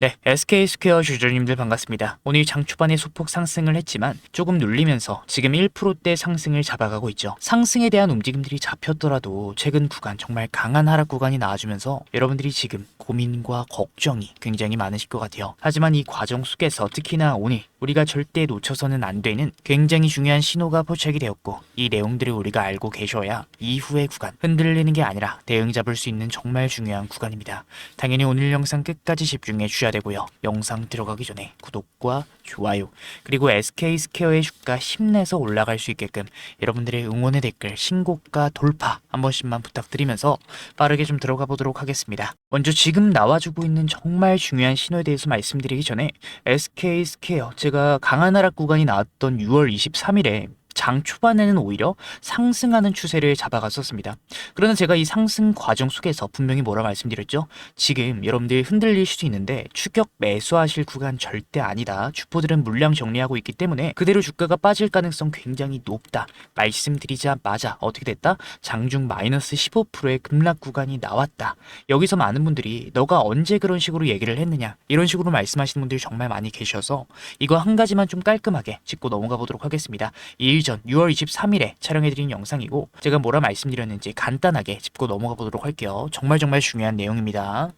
네, SK스퀘어 주주님들 반갑습니다. 오늘 장 초반에 소폭 상승을 했지만 조금 눌리면서 지금 1%대 상승을 잡아가고 있죠. 상승에 대한 움직임들이 잡혔더라도 최근 구간 정말 강한 하락 구간이 나와주면서 여러분들이 지금 고민과 걱정이 굉장히 많으실 것 같아요. 하지만 이 과정 속에서 특히나 오늘 우리가 절대 놓쳐서는 안 되는 굉장히 중요한 신호가 포착이 되었고, 이 내용들을 우리가 알고 계셔야 이후의 구간 흔들리는 게 아니라 대응 잡을 수 있는 정말 중요한 구간입니다. 당연히 오늘 영상 끝까지 집중해 주셔야 되고요. 영상 들어가기 전에 구독과 좋아요, 그리고 SK스퀘어의 주가 힘내서 올라갈 수 있게끔 여러분들의 응원의 댓글, 신고가 돌파 한 번씩만 부탁드리면서 빠르게 좀 들어가 보도록 하겠습니다. 먼저 지금 나와주고 있는 정말 중요한 신호에 대해서 말씀드리기 전에 SK스퀘어, 제가 강한 하락 구간이 나왔던 6월 23일에 장 초반에는 오히려 상승하는 추세를 잡아갔었습니다. 그러나 제가 이 상승 과정 속에서 분명히 뭐라 말씀드렸죠? 지금 여러분들 흔들릴 수도 있는데 추격 매수하실 구간 절대 아니다. 주포들은 물량 정리하고 있기 때문에 그대로 주가가 빠질 가능성 굉장히 높다. 말씀드리자마자 어떻게 됐다? 장중 마이너스 15%의 급락 구간이 나왔다. 여기서 많은 분들이 너가 언제 그런 식으로 얘기를 했느냐, 이런 식으로 말씀하시는 분들이 정말 많이 계셔서 이거 한 가지만 좀 깔끔하게 짚고 넘어가 보도록 하겠습니다. 2일 전 6월 23일에 촬영해드린 영상이고, 제가 뭐라 말씀드렸는지 간단하게 짚고 넘어가 보도록 할게요. 정말 중요한 내용입니다.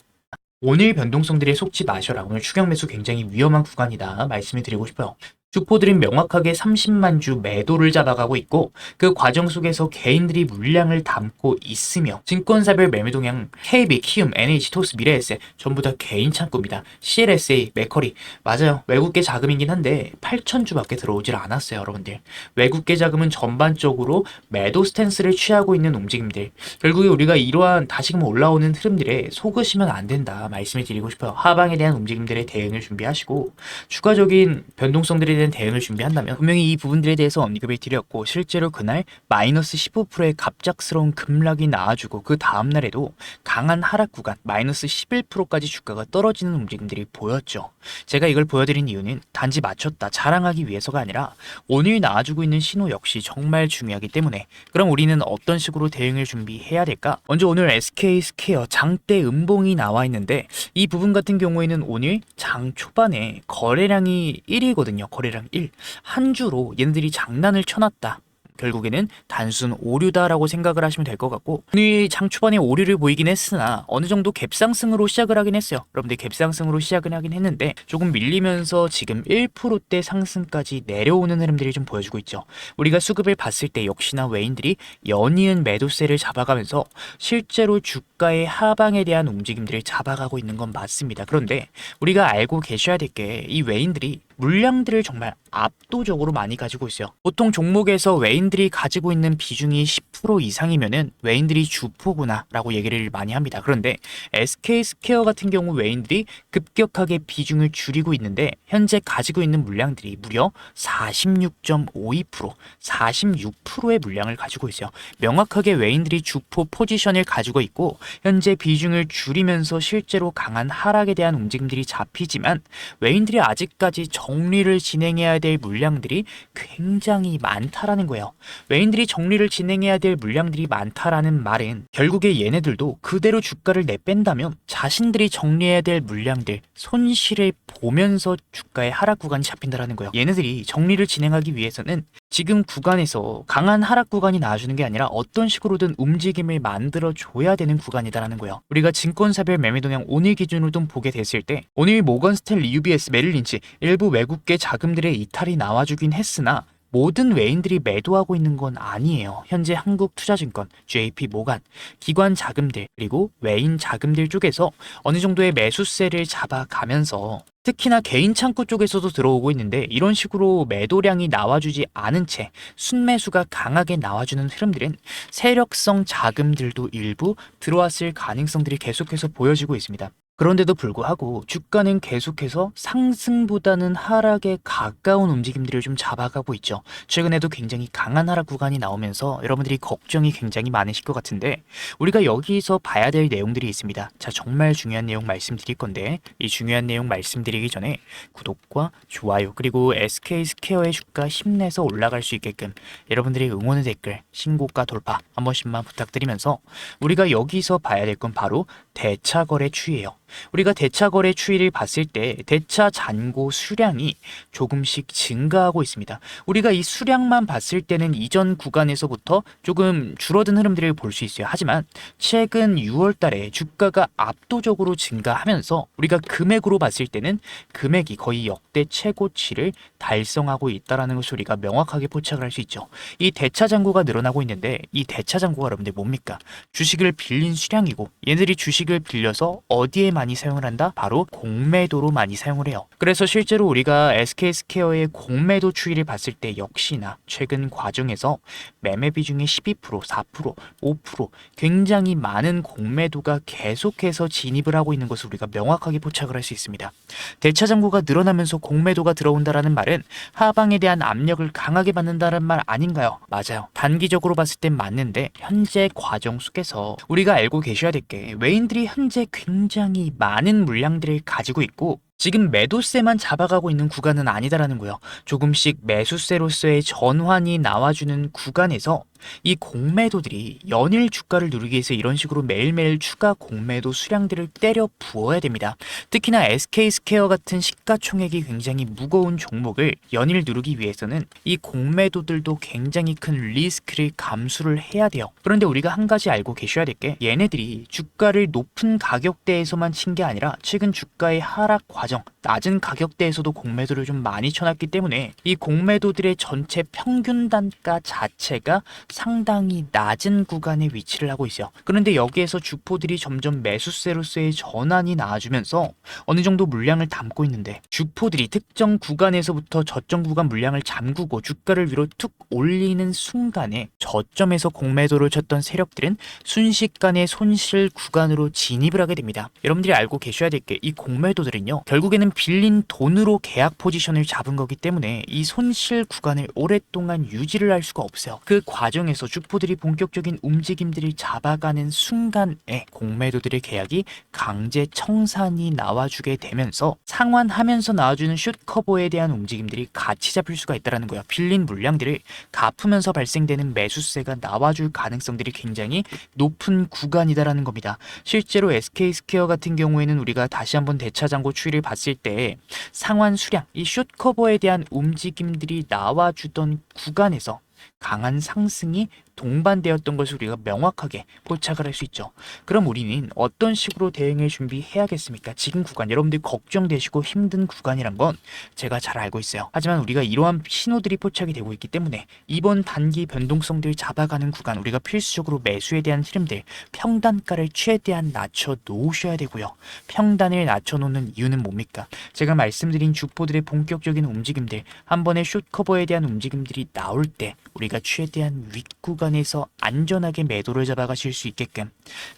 오늘 변동성들에 속지 마셔라. 오늘 추격 매수 굉장히 위험한 구간이다 말씀을 드리고 싶어요. 주포들은 명확하게 30만 주 매도를 잡아가고 있고, 그 과정 속에서 개인들이 물량을 담고 있으며 증권사별 매매 동향 KB, 키움, NH, 토스, 미래에셋 전부 다 개인 창구입니다. CLSA, 맥커리, 맞아요. 외국계 자금이긴 한데 8,000주밖에 들어오질 않았어요, 여러분들. 외국계 자금은 전반적으로 매도 스탠스를 취하고 있는 움직임들. 결국에 우리가 이러한 다시금 올라오는 흐름들에 속으시면 안 된다 말씀을 드리고 싶어요. 하방에 대한 움직임들의 대응을 준비하시고, 추가적인 변동성들에 대한 대응을 준비한다면 분명히 이 부분들에 대해서 언급을 드렸고, 실제로 그날 마이너스 15%의 갑작스러운 급락이 나와주고 그 다음날에도 강한 하락 구간 마이너스 11%까지 주가가 떨어지는 움직임들이 보였죠. 제가 이걸 보여드린 이유는 단지 맞췄다 자랑하기 위해서가 아니라 오늘 나와주고 있는 신호 역시 정말 중요하기 때문에. 그럼 우리는 어떤 식으로 대응을 준비해야 될까? 먼저 오늘 SK스퀘어 장대 음봉이 나와 있는데, 이 부분 같은 경우에는 오늘 장 초반에 거래량이 1이거든요. 거래량 1. 한 주로 얘네들이 장난을 쳐놨다. 결국에는 단순 오류다라고 생각을 하시면 될 것 같고, 오늘 장 초반에 오류를 보이긴 했으나 어느 정도 갭상승으로 시작을 하긴 했어요. 여러분들 갭상승으로 시작을 하긴 했는데 조금 밀리면서 지금 1%대 상승까지 내려오는 흐름들이 좀 보여주고 있죠. 우리가 수급을 봤을 때 역시나 외인들이 연이은 매도세를 잡아가면서 실제로 주가의 하방에 대한 움직임들을 잡아가고 있는 건 맞습니다. 그런데 우리가 알고 계셔야 될 게, 이 외인들이 물량들을 정말 압도적으로 많이 가지고 있어요. 보통 종목에서 외인들이 가지고 있는 비중이 10% 이상이면은 외인들이 주포구나 라고 얘기를 많이 합니다. 그런데 SK스퀘어 같은 경우 외인들이 급격하게 비중을 줄이고 있는데, 현재 가지고 있는 물량들이 무려 46.52%, 46%의 물량을 가지고 있어요. 명확하게 외인들이 주포 포지션을 가지고 있고, 현재 비중을 줄이면서 실제로 강한 하락에 대한 움직임들이 잡히지만 외인들이 아직까지 정리를 진행해야 될 물량들이 굉장히 많다라는 거예요. 외인들이 정리를 진행해야 될 물량들이 많다라는 말은 결국에 얘네들도 그대로 주가를 내뺀다면 자신들이 정리해야 될 물량들 손실을 보면서 주가의 하락 구간이 잡힌다라는 거예요. 얘네들이 정리를 진행하기 위해서는 지금 구간에서 강한 하락 구간이 나와주는 게 아니라 어떤 식으로든 움직임을 만들어줘야 되는 구간이다라는 거예요. 우리가 증권사별 매매 동향 오늘 기준으로 좀 보게 됐을 때, 오늘 모건 스탠리, UBS, 메릴린치 일부 외국계 자금들의 이탈이 나와주긴 했으나 모든 외인들이 매도하고 있는 건 아니에요. 현재 한국투자증권, JP 모간, 기관 자금들 그리고 외인 자금들 쪽에서 어느 정도의 매수세를 잡아가면서 특히나 개인 창구 쪽에서도 들어오고 있는데, 이런 식으로 매도량이 나와주지 않은 채 순매수가 강하게 나와주는 흐름들은 세력성 자금들도 일부 들어왔을 가능성들이 계속해서 보여지고 있습니다. 그런데도 불구하고 주가는 계속해서 상승보다는 하락에 가까운 움직임들을 좀 잡아가고 있죠. 최근에도 굉장히 강한 하락 구간이 나오면서 여러분들이 걱정이 굉장히 많으실 것 같은데, 우리가 여기서 봐야 될 내용들이 있습니다. 자, 정말 중요한 내용 말씀드릴 건데, 이 중요한 내용 말씀드리기 전에 구독과 좋아요, 그리고 SK스퀘어의 주가 힘내서 올라갈 수 있게끔 여러분들의 응원의 댓글, 신고가 돌파 한 번씩만 부탁드리면서, 우리가 여기서 봐야 될 건 바로 대차거래 추이예요. 우리가 대차 거래 추이를 봤을 때 대차 잔고 수량이 조금씩 증가하고 있습니다. 우리가 이 수량만 봤을 때는 이전 구간에서부터 조금 줄어든 흐름들을 볼 수 있어요. 하지만 최근 6월 달에 주가가 압도적으로 증가하면서 우리가 금액으로 봤을 때는 금액이 거의 역대 최고치를 달성하고 있다는 것을 우리가 명확하게 포착을 할 수 있죠. 이 대차 잔고가 늘어나고 있는데 이 대차 잔고가 여러분들 뭡니까? 주식을 빌린 수량이고 얘들이 주식을 빌려서 어디에 많이 사용을 한다? 바로 공매도로 많이 사용을 해요. 그래서 실제로 우리가 SK스퀘어의 공매도 추이를 봤을 때 역시나 최근 과정에서 매매 비중이 12%, 4%, 5% 굉장히 많은 공매도가 계속해서 진입을 하고 있는 것을 우리가 명확하게 포착을 할 수 있습니다. 대차 잔고가 늘어나면서 공매도가 들어온다라는 말은 하방에 대한 압력을 강하게 받는다는 말 아닌가요? 맞아요. 단기적으로 봤을 땐 맞는데 현재 과정 속에서 우리가 알고 계셔야 될 게 외인들이 현재 굉장히 많은 물량들을 가지고 있고 지금 매도세만 잡아가고 있는 구간은 아니다라는 거예요. 조금씩 매수세로서의 전환이 나와주는 구간에서 이 공매도들이 연일 주가를 누르기 위해서 이런 식으로 매일매일 추가 공매도 수량들을 때려 부어야 됩니다. 특히나 SK스퀘어 같은 시가총액이 굉장히 무거운 종목을 연일 누르기 위해서는 이 공매도들도 굉장히 큰 리스크를 감수를 해야 돼요. 그런데 우리가 한 가지 알고 계셔야 될 게 얘네들이 주가를 높은 가격대에서만 친 게 아니라 최근 주가의 하락 과정 낮은 가격대에서도 공매도를 좀 많이 쳐놨기 때문에 이 공매도들의 전체 평균 단가 자체가 상당히 낮은 구간에 위치를 하고 있어요. 그런데 여기에서 주포들이 점점 매수세로서의 전환이 나와주면서 어느 정도 물량을 담고 있는데 주포들이 특정 구간에서부터 저점 구간 물량을 잠그고 주가를 위로 툭 올리는 순간에 저점에서 공매도를 쳤던 세력들은 순식간에 손실 구간으로 진입을 하게 됩니다. 여러분들이 알고 계셔야 될 게 이 공매도들은요 결국에는 빌린 돈으로 계약 포지션을 잡은 거기 때문에 이 손실 구간을 오랫동안 유지를 할 수가 없어요. 그 과정에서 주포들이 본격적인 움직임들을 잡아가는 순간에 공매도들의 계약이 강제 청산이 나와주게 되면서 상환하면서 나와주는 숏커버에 대한 움직임들이 같이 잡힐 수가 있다는 거예요. 빌린 물량들을 갚으면서 발생되는 매수세가 나와줄 가능성들이 굉장히 높은 구간이다라는 겁니다. 실제로 SK스퀘어 같은 경우에는 우리가 다시 한번 대차 잔고 추이를 봤을 때 상환 수량, 이 숏커버에 대한 움직임들이 나와주던 구간에서 강한 상승이 동반되었던 것을 우리가 명확하게 포착을 할 수 있죠. 그럼 우리는 어떤 식으로 대응을 준비해야겠습니까? 지금 구간 여러분들 걱정되시고 힘든 구간이란 건 제가 잘 알고 있어요. 하지만 우리가 이러한 신호들이 포착이 되고 있기 때문에 이번 단기 변동성들 잡아가는 구간 우리가 필수적으로 매수에 대한 흐름들 평단가를 최대한 낮춰 놓으셔야 되고요. 평단을 낮춰 놓는 이유는 뭡니까? 제가 말씀드린 주포들의 본격적인 움직임들 한 번에 숏커버에 대한 움직임들이 나올 때 우리가 최대한 윗구간에서 안전하게 매도를 잡아가실 수 있게끔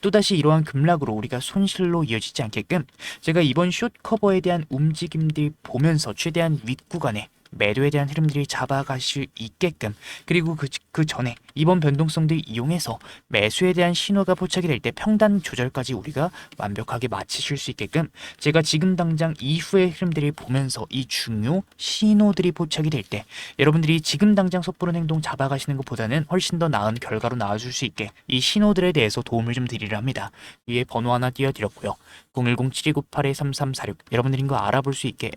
또다시 이러한 급락으로 우리가 손실로 이어지지 않게끔 제가 이번 숏커버에 대한 움직임들 보면서 최대한 윗구간에 매도에 대한 흐름들이 잡아가실 있게끔 그리고 그 전에 이번 변동성들 이용해서 매수에 대한 신호가 포착이 될 때 평단 조절까지 우리가 완벽하게 마치실 수 있게끔 제가 지금 당장 이후의 흐름들을 보면서 이 중요 신호들이 포착이 될 때 여러분들이 지금 당장 섣부른 행동 잡아가시는 것보다는 훨씬 더 나은 결과로 나와줄 수 있게 이 신호들에 대해서 도움을 좀 드리려 합니다. 위에 번호 하나 띄워드렸고요. 010-7298-3346 여러분들인 거 알아볼 수 있게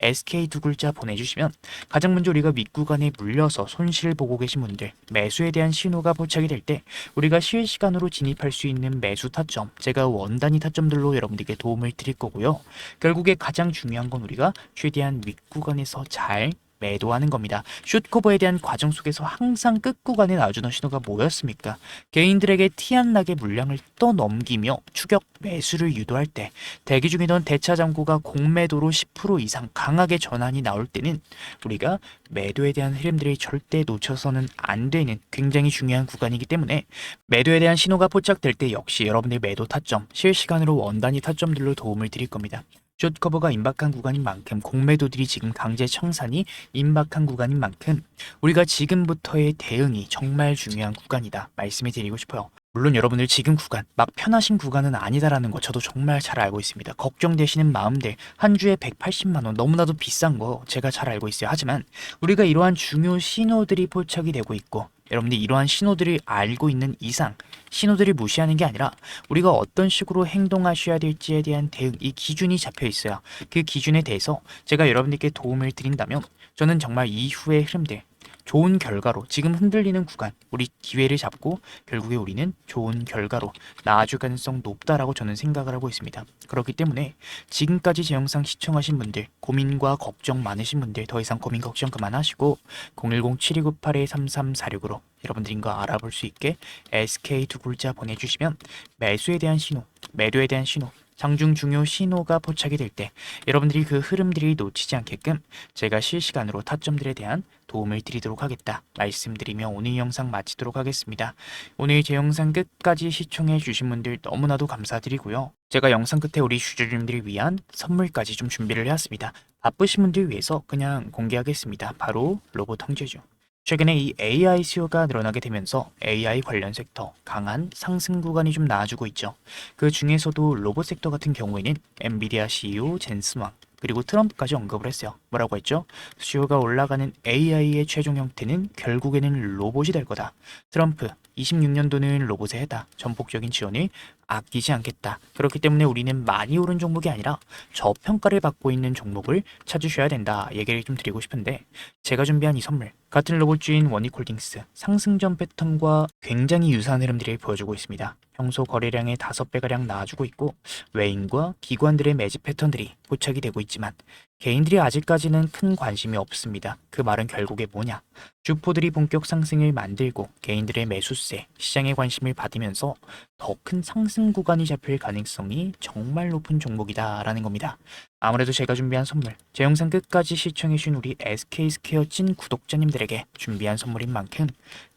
SK 두 글자 보내주시면 가장 먼저 우리가 윗구간에 물려서 손실 보고 계신 분들 매수에 대한 신호가 포착이 될 때 우리가 실시간으로 진입할 수 있는 매수 타점 제가 원단위 타점들로 여러분들께 도움을 드릴 거고요. 결국에 가장 중요한 건 우리가 최대한 윗구간에서 잘 매도하는 겁니다. 숏커버에 대한 과정 속에서 항상 끝구간에 나와주는 신호가 뭐였습니까? 개인들에게 티 안 나게 물량을 떠넘기며 추격 매수를 유도할 때 대기 중이던 대차 잔고가 공매도로 10% 이상 강하게 전환이 나올 때는 우리가 매도에 대한 흐름들이 절대 놓쳐서는 안 되는 굉장히 중요한 구간이기 때문에 매도에 대한 신호가 포착될 때 역시 여러분의 매도 타점 실시간으로 원단위 타점들로 도움을 드릴 겁니다. 숏커버가 임박한 구간인 만큼 공매도들이 지금 강제 청산이 임박한 구간인 만큼 우리가 지금부터의 대응이 정말 중요한 구간이다 말씀을 드리고 싶어요. 물론 여러분들 지금 구간 막 편하신 구간은 아니다라는 거 저도 정말 잘 알고 있습니다. 걱정되시는 마음들 한 주에 180만 원 너무나도 비싼 거 제가 잘 알고 있어요. 하지만 우리가 이러한 중요 신호들이 포착이 되고 있고 여러분들이 이러한 신호들을 알고 있는 이상 신호들을 무시하는 게 아니라 우리가 어떤 식으로 행동하셔야 될지에 대한 대응, 이 기준이 잡혀 있어야 그 기준에 대해서 제가 여러분들께 도움을 드린다면 저는 정말 이후의 흐름들 좋은 결과로 지금 흔들리는 구간 우리 기회를 잡고 결국에 우리는 좋은 결과로 나아질 가능성 높다라고 저는 생각을 하고 있습니다. 그렇기 때문에 지금까지 제 영상 시청하신 분들 고민과 걱정 많으신 분들 더 이상 고민 걱정 그만하시고 010-7298-3346으로 여러분들인 거 알아볼 수 있게 SK 두 글자 보내주시면 매수에 대한 신호, 매도에 대한 신호, 장중 중요 신호가 포착이 될 때 여러분들이 그 흐름들이 놓치지 않게끔 제가 실시간으로 타점들에 대한 도움을 드리도록 하겠다 말씀드리며 오늘 영상 마치도록 하겠습니다. 오늘 제 영상 끝까지 시청해 주신 분들 너무나도 감사드리고요. 제가 영상 끝에 우리 주주님들을 위한 선물까지 좀 준비를 해왔습니다. 바쁘신 분들 위해서 그냥 공개하겠습니다. 바로 로봇 황제죠. 최근에 이 AI 수요가 늘어나게 되면서 AI 관련 섹터 강한 상승 구간이 좀 나아지고 있죠. 그 중에서도 로봇 섹터 같은 경우에는 엔비디아 CEO 젠슨 왕 그리고 트럼프까지 언급을 했어요. 뭐라고 했죠? 수요가 올라가는 AI의 최종 형태는 결국에는 로봇이 될 거다. 트럼프 26년도는 로봇의 해다. 전폭적인 지원을 아끼지 않겠다. 그렇기 때문에 우리는 많이 오른 종목이 아니라 저평가를 받고 있는 종목을 찾으셔야 된다. 얘기를 좀 드리고 싶은데 제가 준비한 이 선물 같은 로봇주인 원익홀딩스 상승전 패턴과 굉장히 유사한 흐름들을 보여주고 있습니다. 평소 거래량의 5배가량 나아주고 있고 외인과 기관들의 매집 패턴들이 포착이 되고 있지만 개인들이 아직까지는 큰 관심이 없습니다. 그 말은 결국에 뭐냐? 주포들이 본격 상승을 만들고 개인들의 매수세, 시장의 관심을 받으면서 더 큰 상승 구간이 잡힐 가능성이 정말 높은 종목이다라는 겁니다. 아무래도 제가 준비한 선물, 제 영상 끝까지 시청해주신 우리 SK스퀘어 찐 구독자님들에게 준비한 선물인 만큼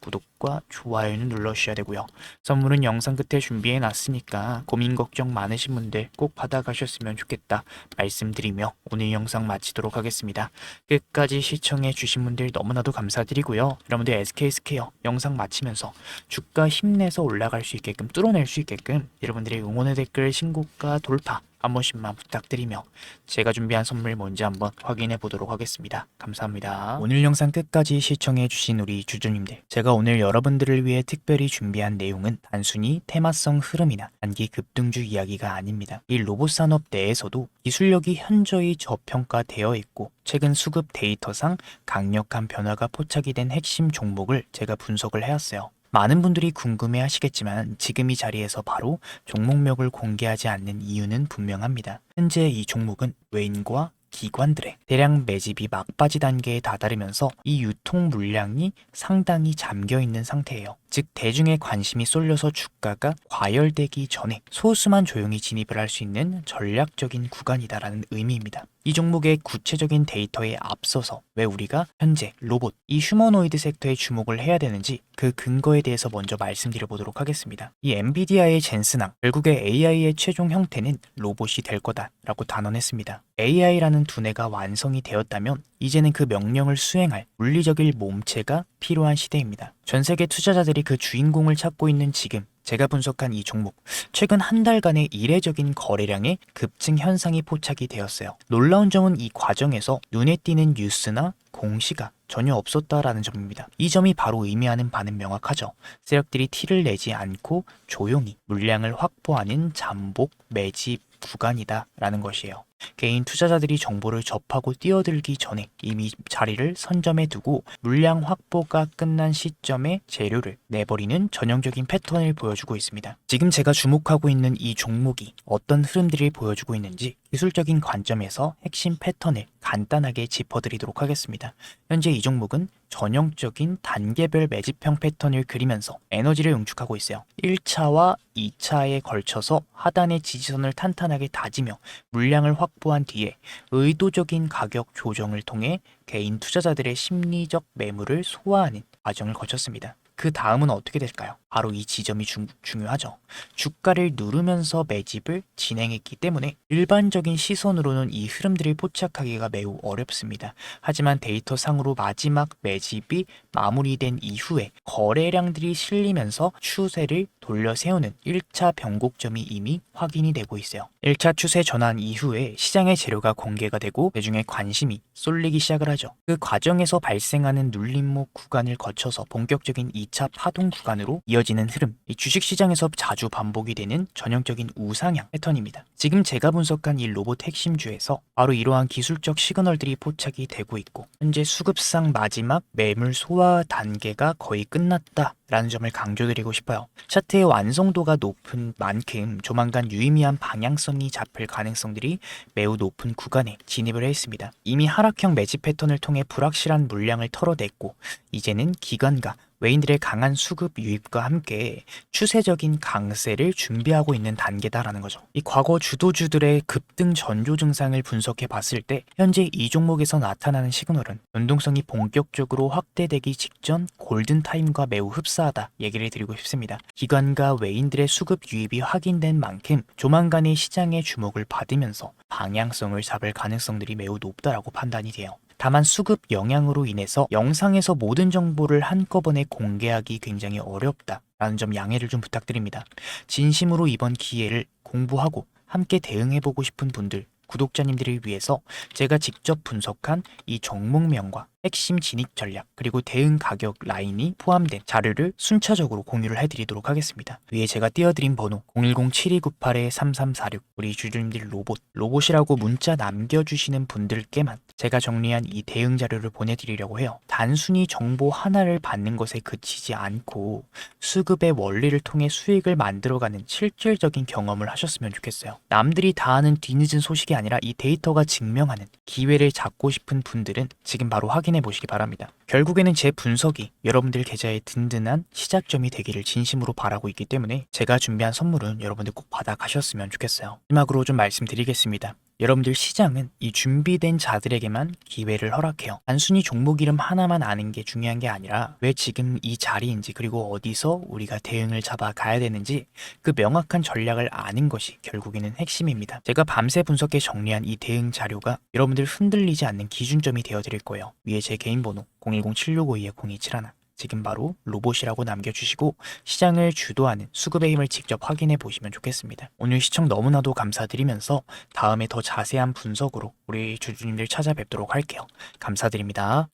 구독과 좋아요는 눌러주셔야 되고요. 선물은 영상 끝에 준비해놨으니까 고민 걱정 많으신 분들 꼭 받아가셨으면 좋겠다 말씀드리며 오늘 영상 마치도록 하겠습니다. 끝까지 시청해주신 분들 너무나도 감사드리고요. 여러분들 SK스퀘어 영상 마치면서 주가 힘내서 올라갈 수 있게끔 뚫어낼 수 있게끔 여러분들의 응원의 댓글 신고가 돌파 한 번씩만 부탁드리며 제가 준비한 선물 뭔지 한번 확인해 보도록 하겠습니다. 감사합니다. 오늘 영상 끝까지 시청해 주신 우리 주주님들, 제가 오늘 여러분들을 위해 특별히 준비한 내용은 단순히 테마성 흐름이나 단기 급등주 이야기가 아닙니다. 이 로봇 산업 내에서도 기술력이 현저히 저평가되어 있고 최근 수급 데이터상 강력한 변화가 포착이 된 핵심 종목을 제가 분석을 해왔어요. 많은 분들이 궁금해 하시겠지만 지금 이 자리에서 바로 종목명을 공개하지 않는 이유는 분명합니다. 현재 이 종목은 외인과 기관들의 대량 매집이 막바지 단계에 다다르면서 이 유통 물량이 상당히 잠겨 있는 상태예요. 즉 대중의 관심이 쏠려서 주가가 과열되기 전에 소수만 조용히 진입을 할 수 있는 전략적인 구간이다라는 의미입니다. 이 종목의 구체적인 데이터에 앞서서 왜 우리가 현재 로봇, 이 휴머노이드 섹터에 주목을 해야 되는지 그 근거에 대해서 먼저 말씀드려 보도록 하겠습니다. 이 엔비디아의 젠슨왕, 결국에 AI의 최종 형태는 로봇이 될 거다라고 단언했습니다. AI라는 두뇌가 완성이 되었다면 이제는 그 명령을 수행할 물리적인 몸체가 필요한 시대입니다. 전 세계 투자자들이 그 주인공을 찾고 있는 지금 제가 분석한 이 종목, 최근 한 달간의 이례적인 거래량의 급증 현상이 포착이 되었어요. 놀라운 점은 이 과정에서 눈에 띄는 뉴스나 공시가 전혀 없었다라는 점입니다. 이 점이 바로 의미하는 바는 명확하죠. 세력들이 티를 내지 않고 조용히 물량을 확보하는 잠복 매집 구간이다라는 것이에요. 개인 투자자들이 정보를 접하고 뛰어들기 전에 이미 자리를 선점해 두고 물량 확보가 끝난 시점에 재료를 내버리는 전형적인 패턴을 보여주고 있습니다. 지금 제가 주목하고 있는 이 종목이 어떤 흐름들을 보여주고 있는지 기술적인 관점에서 핵심 패턴을 간단하게 짚어드리도록 하겠습니다. 현재 이 종목은 전형적인 단계별 매집형 패턴을 그리면서 에너지를 응축하고 있어요. 1차와 2차에 걸쳐서 하단의 지지선을 탄탄하게 다지며 물량을 확보한 뒤에 의도적인 가격 조정을 통해 개인 투자자들의 심리적 매물을 소화하는 과정을 거쳤습니다. 그 다음은 어떻게 될까요? 바로 이 지점이 중요하죠. 주가를 누르면서 매집을 진행했기 때문에 일반적인 시선으로는 이 흐름들을 포착하기가 매우 어렵습니다. 하지만 데이터상으로 마지막 매집이 마무리된 이후에 거래량들이 실리면서 추세를 돌려 세우는 1차 변곡점이 이미 확인이 되고 있어요. 1차 추세 전환 이후에 시장의 재료가 공개가 되고 대중의 관심이 쏠리기 시작을 하죠. 그 과정에서 발생하는 눌림목 구간을 거쳐서 본격적인 2차 파동 구간으로 이어지는 흐름, 이 주식시장에서 자주 반복이 되는 전형적인 우상향 패턴입니다. 지금 제가 분석한 이 로봇 핵심주에서 바로 이러한 기술적 시그널들이 포착이 되고 있고 현재 수급상 마지막 매물 소화 단계가 거의 끝났다 라는 점을 강조드리고 싶어요. 차트의 완성도가 높은 만큼 조만간 유의미한 방향성이 잡힐 가능성들이 매우 높은 구간에 진입을 했습니다. 이미 하락형 매집 패턴을 통해 불확실한 물량을 털어냈고 이제는 기관과 외인들의 강한 수급 유입과 함께 추세적인 강세를 준비하고 있는 단계다라는 거죠. 이 과거 주도주들의 급등 전조 증상을 분석해 봤을 때 현재 이 종목에서 나타나는 시그널은 변동성이 본격적으로 확대되기 직전 골든타임과 매우 흡사하다 얘기를 드리고 싶습니다. 기관과 외인들의 수급 유입이 확인된 만큼 조만간의 시장의 주목을 받으면서 방향성을 잡을 가능성들이 매우 높다라고 판단이 돼요. 다만 수급 영향으로 인해서 영상에서 모든 정보를 한꺼번에 공개하기 굉장히 어렵다라는 점 양해를 좀 부탁드립니다. 진심으로 이번 기회를 공부하고 함께 대응해보고 싶은 분들, 구독자님들을 위해서 제가 직접 분석한 이 종목명과 핵심 진입 전략 그리고 대응 가격 라인이 포함된 자료를 순차적으로 공유를 해드리도록 하겠습니다. 위에 제가 띄워드린 번호 010-7298-3346 우리 주주님들 로봇이라고 문자 남겨주시는 분들께만 제가 정리한 이 대응 자료를 보내드리려고 해요. 단순히 정보 하나를 받는 것에 그치지 않고 수급의 원리를 통해 수익을 만들어가는 실질적인 경험을 하셨으면 좋겠어요. 남들이 다 아는 뒤늦은 소식이 아니라 이 데이터가 증명하는 기회를 잡고 싶은 분들은 지금 바로 확인해 보시기 바랍니다. 결국에는 제 분석이 여러분들 계좌에 든든한 시작점이 되기를 진심으로 바라고 있기 때문에 제가 준비한 선물은 여러분들 꼭 받아가셨으면 좋겠어요. 마지막으로 좀 말씀드리겠습니다. 여러분들 시장은 이 준비된 자들에게만 기회를 허락해요. 단순히 종목 이름 하나만 아는 게 중요한 게 아니라 왜 지금 이 자리인지 그리고 어디서 우리가 대응을 잡아가야 되는지 그 명확한 전략을 아는 것이 결국에는 핵심입니다. 제가 밤새 분석해 정리한 이 대응 자료가 여러분들 흔들리지 않는 기준점이 되어 드릴 거예요. 위에 제 개인 번호 010-7652-0271 지금 바로 로봇이라고 남겨주시고 시장을 주도하는 수급의 힘을 직접 확인해 보시면 좋겠습니다. 오늘 시청 너무나도 감사드리면서 다음에 더 자세한 분석으로 우리 주주님들 찾아뵙도록 할게요. 감사드립니다.